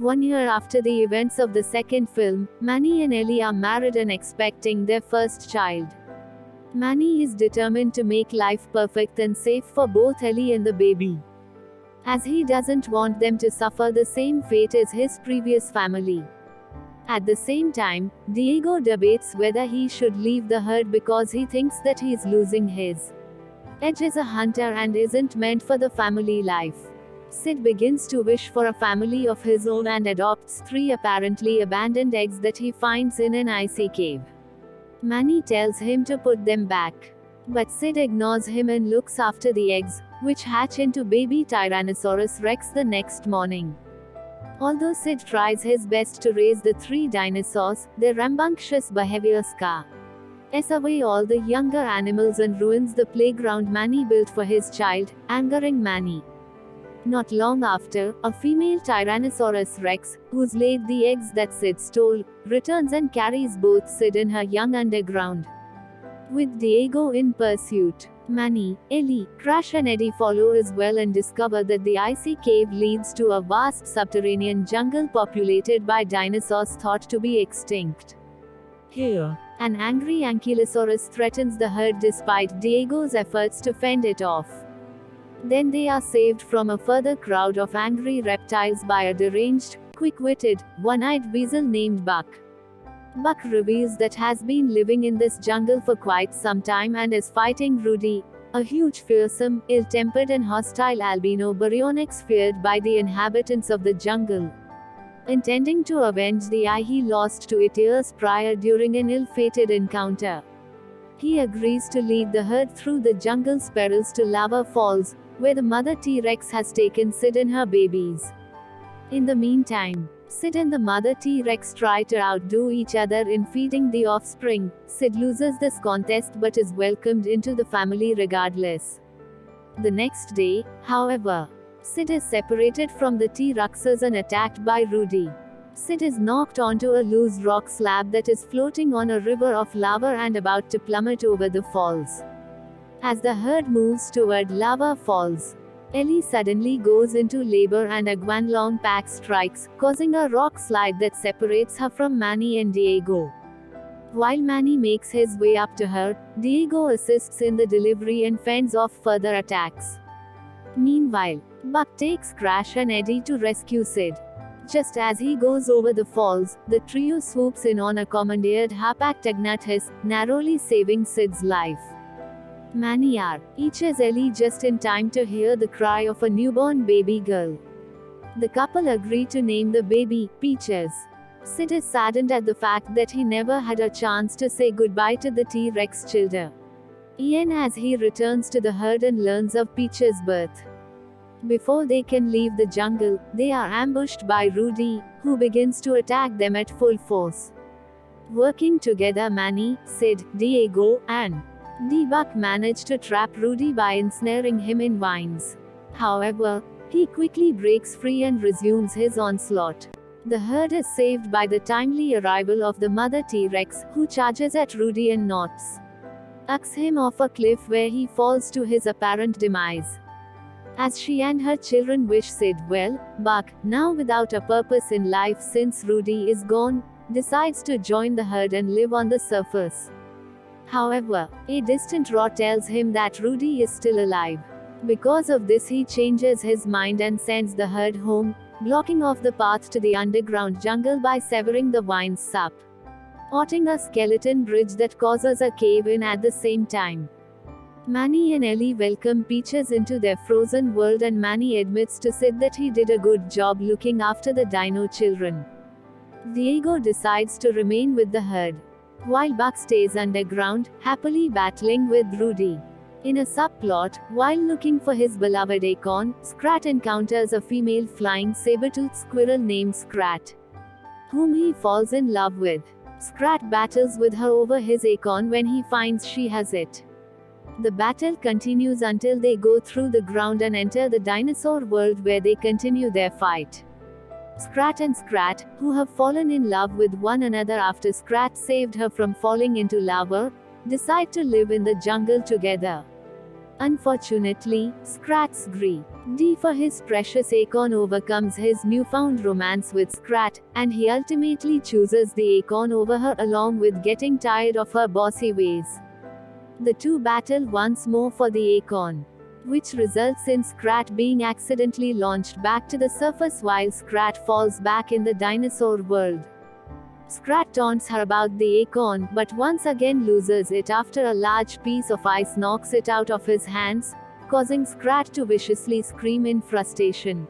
1 year after the events of the second film, Manny and Ellie are married and expecting their first child. Manny is determined to make life perfect and safe for both Ellie and the baby, as he doesn't want them to suffer the same fate as his previous family. At the same time, Diego debates whether he should leave the herd because he thinks that he's losing his edge as a hunter and isn't meant for the family life. Sid begins to wish for a family of his own and adopts 3 apparently abandoned eggs that he finds in an icy cave. Manny tells him to put them back, but Sid ignores him and looks after the eggs, which hatch into baby Tyrannosaurus Rex the next morning. Although Sid tries his best to raise the 3 dinosaurs, their rambunctious behavior scares away all the younger animals and ruins the playground Manny built for his child, angering Manny. Not long after, a female Tyrannosaurus Rex, who's laid the eggs that Sid stole, returns and carries both Sid and her young underground, with Diego in pursuit. Manny, Ellie, Crash and Eddie follow as well and discover that the icy cave leads to a vast subterranean jungle populated by dinosaurs thought to be extinct. Here, an angry Ankylosaurus threatens the herd despite Diego's efforts to fend it off. Then they are saved from a further crowd of angry reptiles by a deranged, quick-witted, one-eyed weasel named Buck. Buck reveals that has been living in this jungle for quite some time and is fighting Rudy, a huge, fearsome, ill-tempered and hostile albino baryonyx feared by the inhabitants of the jungle, intending to avenge the eye he lost to it years prior during an ill-fated encounter. He agrees to lead the herd through the jungle's perils to Lava Falls, where the mother T-Rex has taken Sid and her babies. In the meantime, Sid and the mother T-Rex try to outdo each other in feeding the offspring. Sid loses this contest but is welcomed into the family regardless. The next day, however, Sid is separated from the T-Rexes and attacked by Rudy. Sid is knocked onto a loose rock slab that is floating on a river of lava and about to plummet over the falls. As the herd moves toward Lava Falls, Ellie suddenly goes into labor and a Guanlong pack strikes, causing a rock slide that separates her from Manny and Diego. While Manny makes his way up to her, Diego assists in the delivery and fends off further attacks. Meanwhile, Buck takes Crash and Eddie to rescue Sid. Just as he goes over the falls, the trio swoops in on a commandeered Harpactagnathus, narrowly saving Sid's life. Manny reaches Ellie just in time to hear the cry of a newborn baby girl. The couple agree to name the baby Peaches. Sid is saddened at the fact that he never had a chance to say goodbye to the T-Rex children. Ian as he returns to the herd and learns of Peach's birth. Before they can leave the jungle, they are ambushed by Rudy, who begins to attack them at full force. Working together, Manny, Sid, Diego, and Buck manage to trap Rudy by ensnaring him in vines. However, he quickly breaks free and resumes his onslaught. The herd is saved by the timely arrival of the mother T-Rex, who charges at Rudy and knocks him off a cliff where he falls to his apparent demise. As she and her children wish Sid well, Buck, now without a purpose in life since Rudy is gone, decides to join the herd and live on the surface. However, a distant roar tells him that Rudy is still alive. Because of this, he changes his mind and sends the herd home, blocking off the path to the underground jungle by severing the vines supporting a skeleton bridge that causes a cave-in at the same time. Manny and Ellie welcome Peaches into their frozen world and Manny admits to Sid that he did a good job looking after the dino children. Diego decides to remain with the herd, while Buck stays underground, happily battling with Rudy. In a subplot, while looking for his beloved acorn, Scrat encounters a female flying saber-toothed squirrel named Scrat, whom he falls in love with. Scrat battles with her over his acorn when he finds she has it. The battle continues until they go through the ground and enter the dinosaur world where they continue their fight. Scrat and Scrat, who have fallen in love with one another after Scrat saved her from falling into lava, decide to live in the jungle together. Unfortunately, Scrat's greedy for his precious acorn overcomes his newfound romance with Scrat, and he ultimately chooses the acorn over her along with getting tired of her bossy ways. The two battle once more for the acorn, which results in Scrat being accidentally launched back to the surface while Scrat falls back in the dinosaur world. Scrat taunts her about the acorn, but once again loses it after a large piece of ice knocks it out of his hands, causing Scrat to viciously scream in frustration.